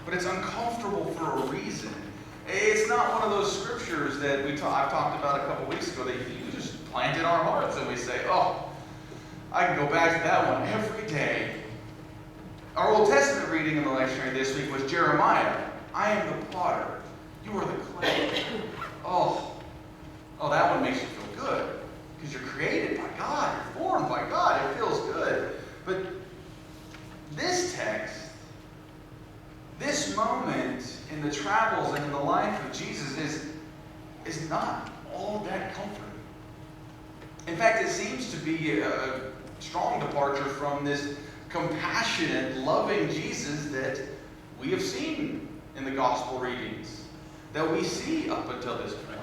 but it's uncomfortable for a reason. It's not one of those scriptures that I've talked about a couple weeks ago that you just plant in our hearts and we say, oh, I can go back to that one every day. Our Old Testament reading in the lectionary this week was Jeremiah. I am the potter, you are the clay. Oh, that one makes you feel good because you're created by God, you're formed by God. It feels good. But this text, this moment in the travels and in the life of Jesus is not all that comforting. In fact, it seems to be a strong departure from this compassionate, loving Jesus that we have seen in the gospel readings, that we see up until this point.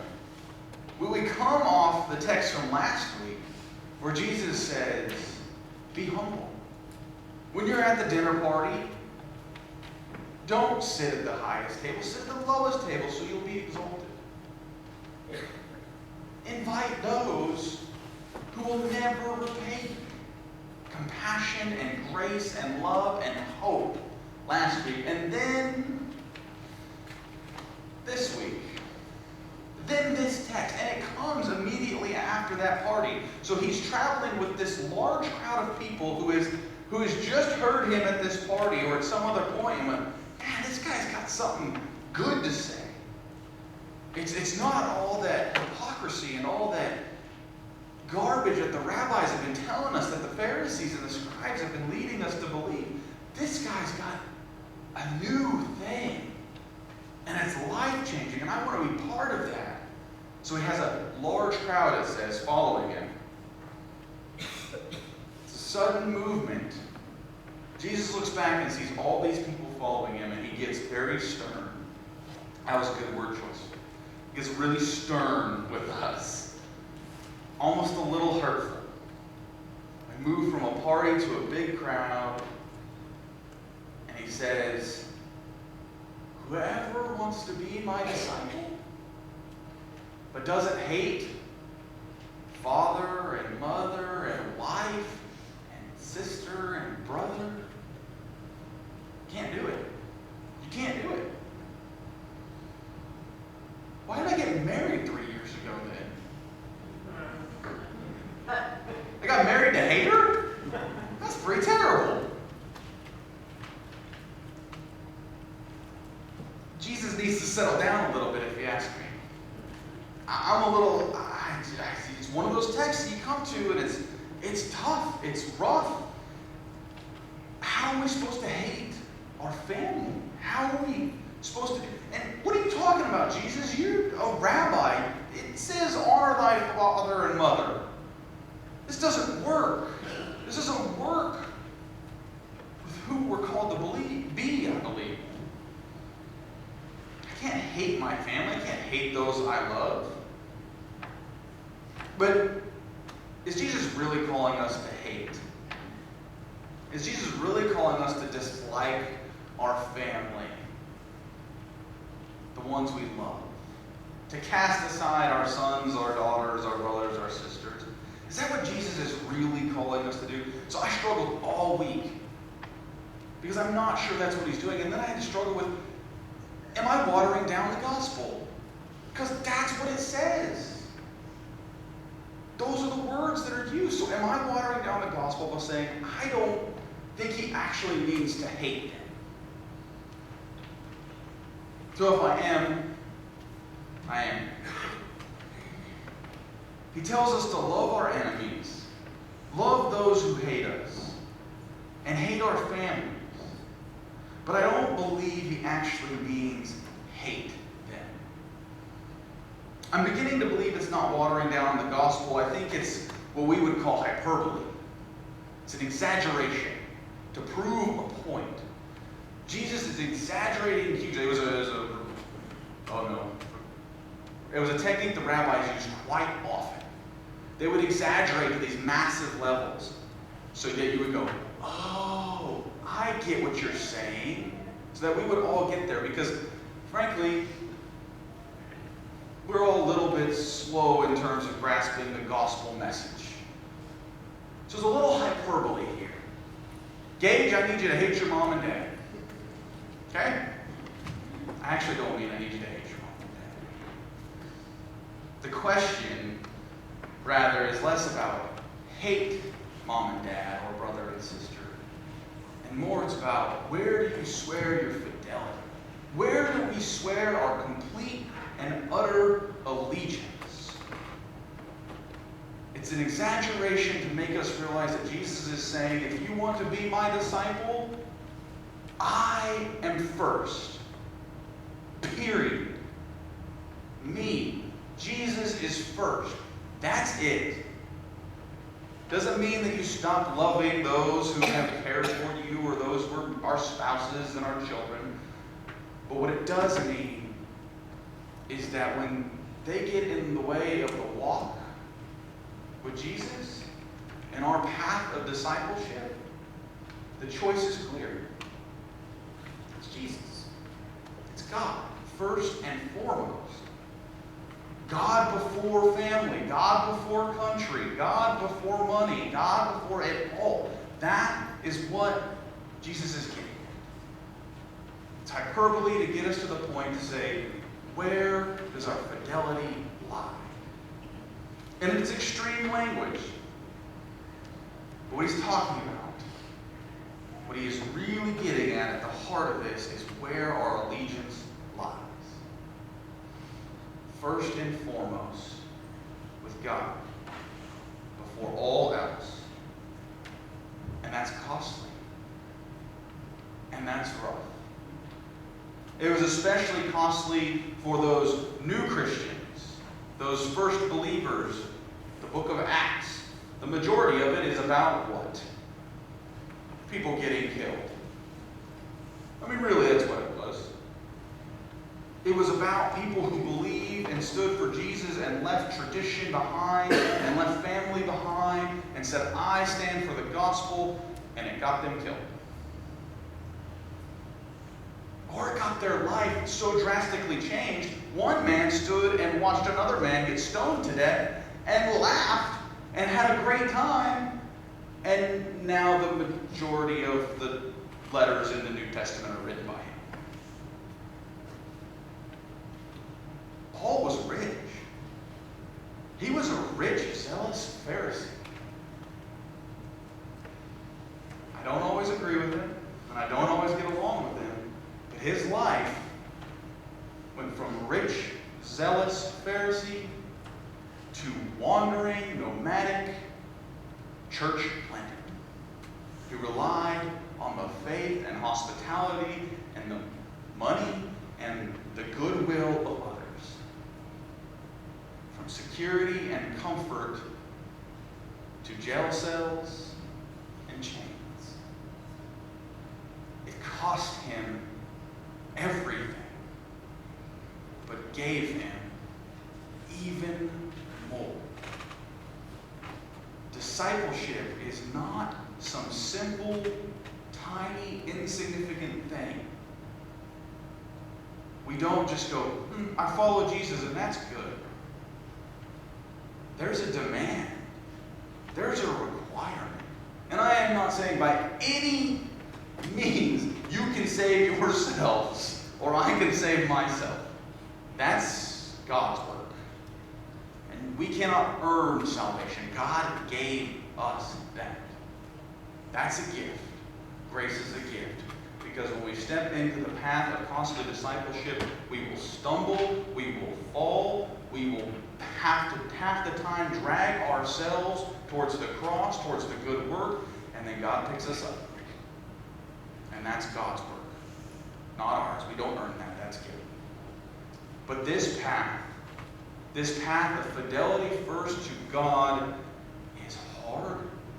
We come off the text from last week where Jesus says, be humble. When you're at the dinner party, don't sit at the highest table. Sit at the lowest table so you'll be exalted. Invite those who will never repay you. Compassion and grace and love and hope last week. And then this week. Then this text. And it comes immediately after that party. So he's traveling with this large crowd of people who has just heard him at this party or at some other point and went, man, this guy's got something good to say. It's not all that hypocrisy and all that garbage that the rabbis have been telling us, that the Pharisees and the scribes have been leading us to believe. This guy's got a new thing. And it's life-changing. And I want to be part of that. So he has a large crowd, it says, following him. It's a sudden movement. Jesus looks back and sees all these people following him, and he gets very stern. That was a good word choice. He gets really stern with us. Almost a little hurtful. We move from a party to a big crowd, and he says, whoever wants to be my disciple, but doesn't hate father and mother and wife and sister and brother, can't do it. You can't do it. Why did I get married 3 years ago then? I got married to hate her? That's pretty terrible. Jesus needs to settle down a little bit, if you ask me. It's one of those texts you come to, and it's tough, it's rough. How are we supposed to hate our family? How are we supposed to do? And what are you talking about, Jesus? You're a rabbi. It says, honor thy father and mother. This doesn't work. This doesn't work with who we're called to be, I believe. I can't hate my family. I can't hate those I love. But is Jesus really calling us to hate? Is Jesus really calling us to dislike our family? The ones we love? To cast aside our sons, our daughters, our brothers, our sisters? Is that what Jesus is really calling us to do? So I struggled all week because I'm not sure that's what he's doing. And then I had to struggle with, am I watering down the gospel? Because that's what it says. Those are the words that are used. So am I watering down the gospel by saying, I don't think he actually means to hate them? So if I am, I am. He tells us to love our enemies, love those who hate us, and hate our families. But I don't believe he actually means hate them. I'm beginning to believe it's not watering down the gospel. I think it's what we would call hyperbole. It's an exaggeration to prove a point. Jesus is exaggerating hugely. It was a technique the rabbis used quite often. They would exaggerate to these massive levels so that you would go, oh, I get what you're saying, so that we would all get there. Because, frankly, we're all a little bit slow in terms of grasping the gospel message. So there's a little hyperbole here. Gage, I need you to hate your mom and dad. Okay? actually don't mean I need you to hate your mom and dad. The question, rather, is less about hate mom and dad or brother and sister, and more it's about where do you swear your fidelity? Where do we swear our complete and utter allegiance? It's an exaggeration to make us realize that Jesus is saying, if you want to be my disciple, I am first. Period. Me. Jesus is first. That's it. Doesn't mean that you stop loving those who have cared for you or those who are our spouses and our children. But what it does mean is that when they get in the way of the walk with Jesus and our path of discipleship, the choice is clear. It's Jesus. It's God, first and foremost. God before family, God before country, God before money, God before it all. That is what Jesus is getting at. It's hyperbole to get us to the point to say, where does our fidelity lie? And it's extreme language. But what he's talking about, what he is really getting at the heart of this, is where our allegiance lies. First and foremost, with God, before all else. And that's costly. And that's rough. It was especially costly for those new Christians, those first believers. The book of Acts, the majority of it is about what? People getting killed. I mean, really, that's what it was. It was about people who believed and stood for Jesus and left tradition behind and left family behind and said, I stand for the gospel, and it got them killed. Or it got their life so drastically changed, one man stood and watched another man get stoned to death and laughed and had a great time, and now the majority of the letters in the New Testament are written by him. Paul was rich. He was a rich, zealous Pharisee. I don't always agree with him, and I don't always get along with him, but his life went from rich, zealous Pharisee to wandering, nomadic church planter who relied on the faith and hospitality and the money and the goodwill of others. From security and comfort to jail cells and chains. It cost him everything, but gave him even more. Discipleship is not some simple, tiny, insignificant thing. We don't just go, I follow Jesus and that's good. There's a demand. There's a requirement. And I am not saying by any means you can save yourselves or I can save myself. That's God's work. And we cannot earn salvation. God gave us that. That's a gift. Grace is a gift. Because when we step into the path of costly discipleship, we will stumble, we will fall, we will have to half the time drag ourselves towards the cross, towards the good work, and then God picks us up. And that's God's work, not ours. We don't earn that. That's given. But this path of fidelity first to God is hard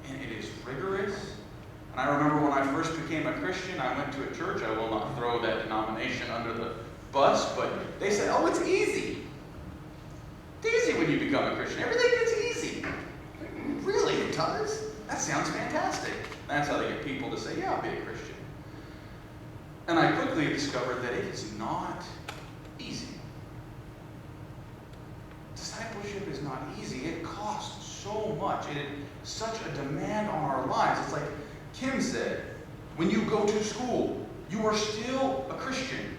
and it is rigorous. And I remember when I first became a Christian, I went to a church. I will not throw that denomination under the bus, but they said, oh, it's easy. It's easy when you become a Christian. Everything gets easy. Really, it does? That sounds fantastic. That's how they get people to say, yeah, I'll be a Christian. And I quickly discovered that it is not easy. Discipleship is not easy. It costs so much. It is such a demand on our lives. It's like Kim said, when you go to school, you are still a Christian.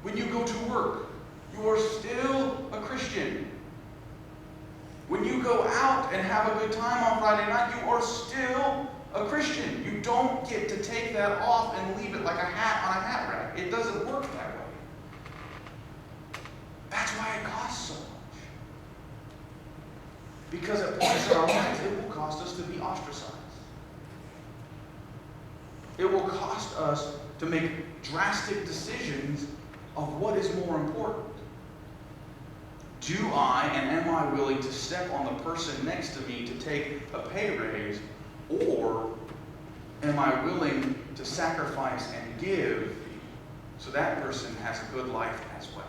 When you go to work, you are still a Christian. When you go out and have a good time on Friday night, you are still a Christian. You don't get to take that off and leave it like a hat on a hat rack. It doesn't work that way. That's why it costs so much. Because at points in our lives, it will cost us to be ostracized. It will cost us to make drastic decisions of what is more important. Do I and am I willing to step on the person next to me to take a pay raise, or am I willing to sacrifice and give so that person has a good life as well?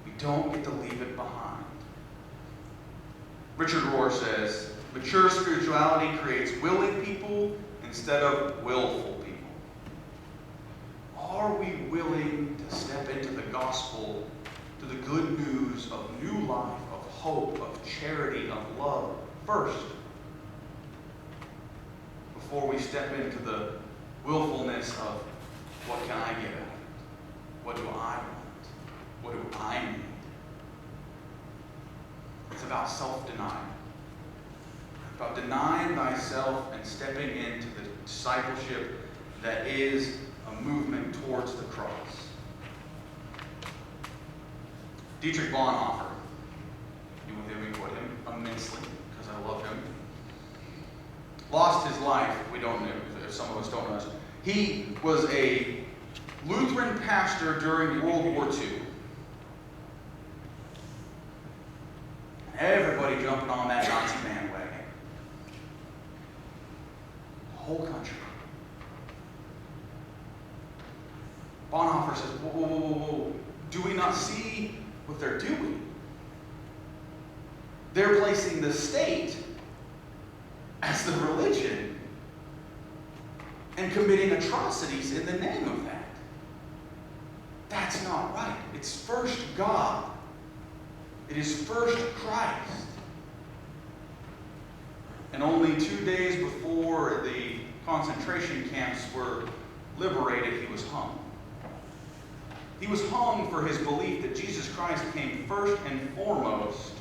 We don't get to leave it behind. Richard Rohr says, mature spirituality creates willing people instead of willful people. Are we willing to step into the gospel, to the good news of new life, of hope, of charity, of love first, before we step into the willfulness of what can I get out of it? What do I want? What do I need? It's about self-denial. About denying thyself and stepping into the discipleship that is a movement towards the cross. Dietrich Bonhoeffer, you will hear me quote him immensely because I love him. Lost his life, we don't know, if some of us don't know this. He was a Lutheran pastor during World War II. Everybody jumping on that Nazi bandwagon. The whole country. Bonhoeffer says, whoa, whoa, whoa, whoa, whoa. Do we not see what they're doing? They're placing the state as the religion and committing atrocities in the name of that. That's not right. It's first God. It is first Christ. And only 2 days before the concentration camps were liberated, he was hung. He was hung for his belief that Jesus Christ came first and foremost,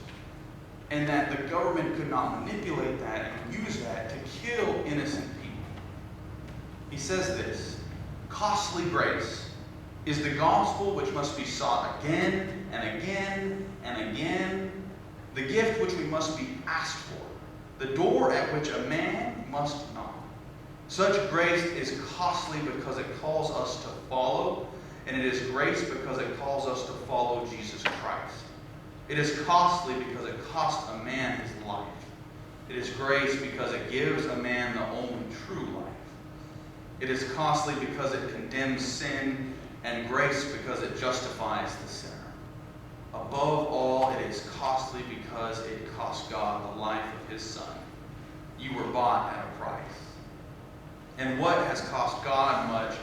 and that the government could not manipulate that and use that to kill innocent people. He says this, costly grace is the gospel which must be sought again and again and again, the gift which we must be asked for, the door at which a man must knock. Such grace is costly because it calls us to follow, and it is grace because it calls us to follow Jesus Christ. It is costly because it costs a man his life. It is grace because it gives a man the only true life. It is costly because it condemns sin, and grace because it justifies the sinner. Above all, it is costly because it cost God the life of his Son. You were bought at a price. And what has cost God much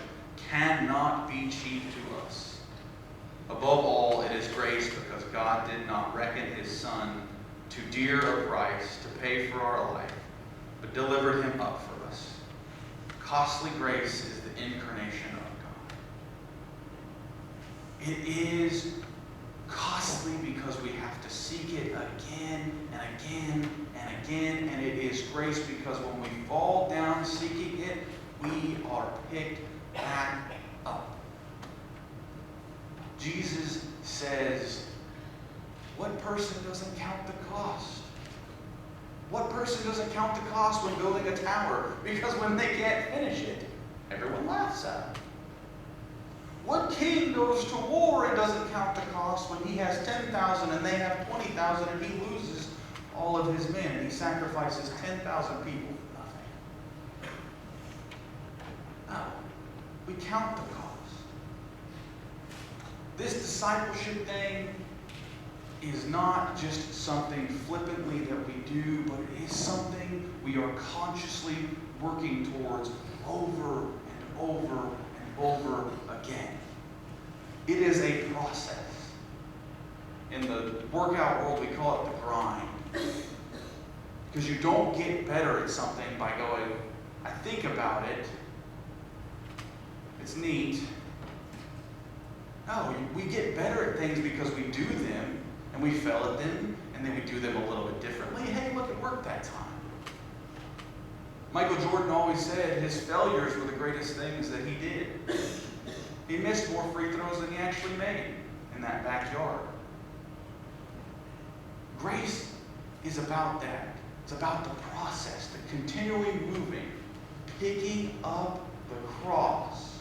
cannot be cheap to us. Above all, it is grace because God did not reckon his Son too dear a price to pay for our life, but delivered him up for us. Costly grace is the incarnation of God. It is costly because we have to seek it again and again and again, and it is grace because when we fall down seeking it, we are picked back up. Jesus says, what person doesn't count the cost? What person doesn't count the cost when building a tower? Because when they can't finish it, everyone laughs at them. What king goes to war and doesn't count the cost when he has 10,000 and they have 20,000 and he loses all of his men? He sacrifices 10,000 people for nothing. No, we count the cost. This discipleship thing is not just something flippantly that we do, but it is something we are consciously working towards over and over and over again. It is a process. In the workout world, we call it the grind. Because you don't get better at something by going, I think about it, it's neat, No, we get better at things because we do them, and we fail at them, and then we do them a little bit differently. Hey, look, it worked that time. Michael Jordan always said his failures were the greatest things that he did. He missed more free throws than he actually made in that backyard. Grace is about that. It's about the process, the continually moving, picking up the cross,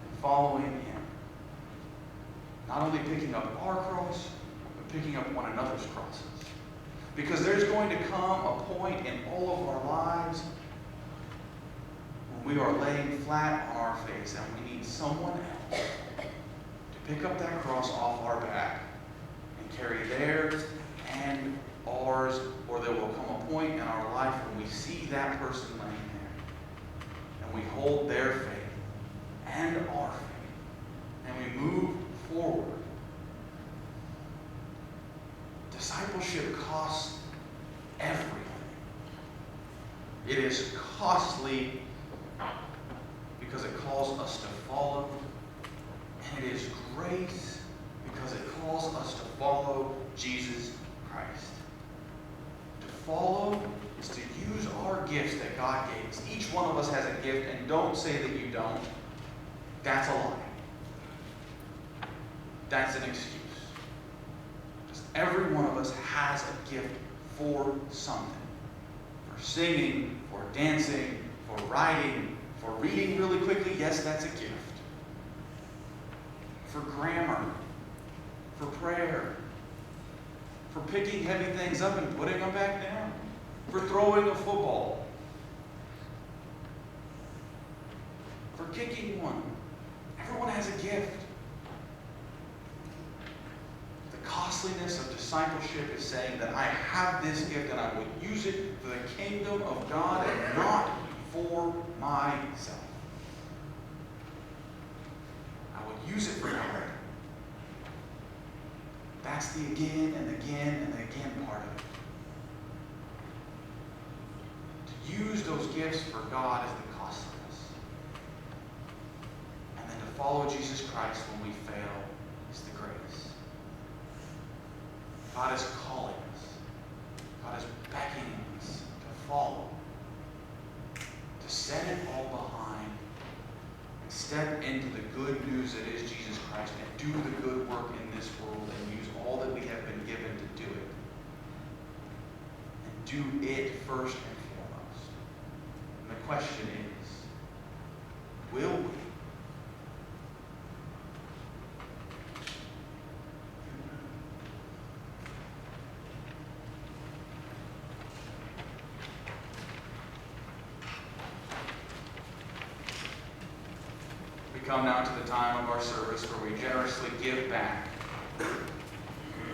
and following Him. Not only picking up our cross, but picking up one another's crosses. Because there's going to come a point in all of our lives when we are laying flat on our face and we need someone else to pick up that cross off our back and carry theirs and ours, or there will come a point in our life when we see that person laying there and we hold their faith and our faith and we move forward. Discipleship costs everything. It is costly because it calls us to follow, and it is grace because it calls us to follow Jesus Christ. To follow is to use our gifts that God gave us. Each one of us has a gift, and don't say that you don't. That's a lie. That's an excuse. Because every one of us has a gift for something. For singing, for dancing, for writing, for reading really quickly. Yes, that's a gift. For grammar, for prayer, for picking heavy things up and putting them back down, for throwing a football, for kicking one. Everyone has a gift. The costliness of discipleship is saying that I have this gift and I will use it for the kingdom of God and not for myself. I will use it for God. That's the again and again and again part of it. To use those gifts for God is the costliness. And then to follow Jesus Christ when we fail is the grace. God is calling us. God is beckoning us to follow. To set it all behind and step into the good news that is Jesus Christ and do the good work in this world and use all that we have been given to do it. And do it first and foremost. And the question is, will we? Come now to the time of our service where we generously give back.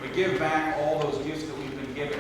We give back all those gifts that we've been given.